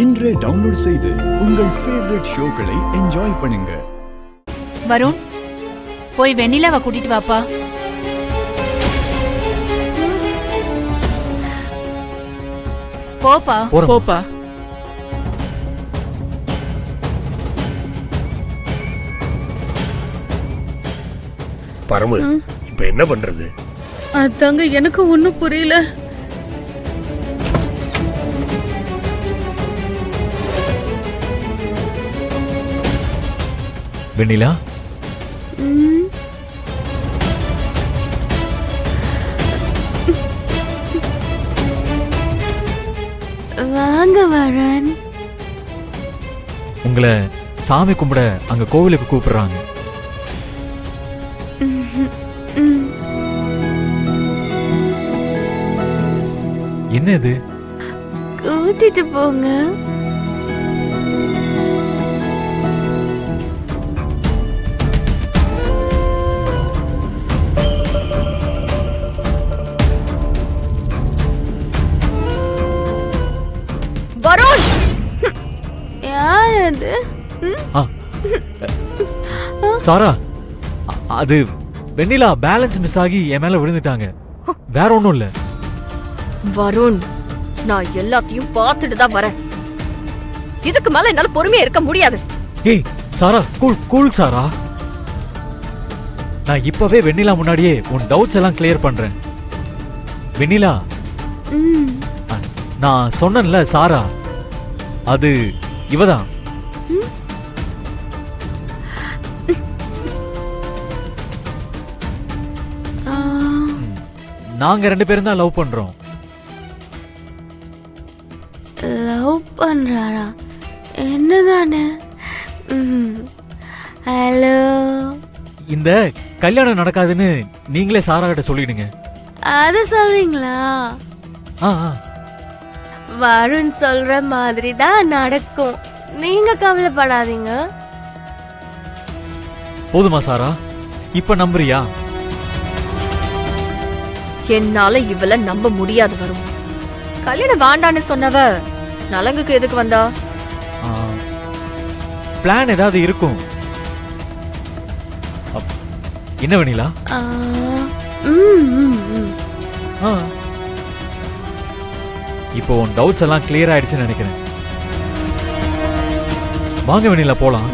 இன்றே டவுன்லோட் செய்து உங்கள் ஃபேவரட் ஷோக்களை என்ஜாய் பண்ணுங்க. வருண், போய் வெண்ணிலாவை கூட்டிட்டு வாப்பா. போப்பா போப்பா. பரமு, இப்ப என்ன பண்றது? அதாங்க எனக்கு ஒண்ணும் புரியல. வெண்ணிலா, வாங்க வரன். உங்களை சாமி கும்பிட அங்க கோவிலுக்கு கூப்பிடுறாங்க. என்ன இது? கூட்டிட்டு போங்க. வருண், யார் அது? சாரா, அது வெண்ணிலா பேலன்ஸ் மிஸ் ஆகி என் மேல விழுந்துட்டாங்க. வேற ஒண்ணும் இல்ல. வருண், நான் எல்லாத்தையும் பார்த்துட்டு தான் வரேன். இதுக்கு மேல என்னால பொறுமையா இருக்க முடியாது. ஏய் சாரா, கூல் கூல் சாரா. நான் இப்பவே வெண்ணிலா முன்னாடியே உன் டவுட்ஸ் எல்லாம் கிளியர் பண்றேன். வெண்ணிலா, நான் சொன்னேன்ல சாரா, அது இவதான். நாங்க 2 பேரும் தான் லவ் பண்றோம். லவ் பண்றாரா? என்னதானே? ஹலோ. இந்த கல்யாணம் நடக்காதுன்னு நீங்களே சாரா கிட்ட சொல்லிடுங்க. அத சொல்றீங்களா? ஆ வருண் சொல்ற மாதிரி தான் நடக்கும். நீங்க கவலைப்படாதீங்க. போதுமா சாரா? இப்ப நம்புறியா? என்னால இவள நம்ப முடியாது. வரும் கல்யாணம் வேண்டான்னு சொன்னவ நலங்குக்கு எதுக்கு வந்தா? பிளான் ஏதாவது இருக்கும். என்ன வெண்ணிலா? இப்போ உன் டவுட்ஸ் எல்லாம் கிளியர் ஆயிடுச்சுன்னு நினைக்கிறேன். வாங்க வெண்ணிலா, போலாம்.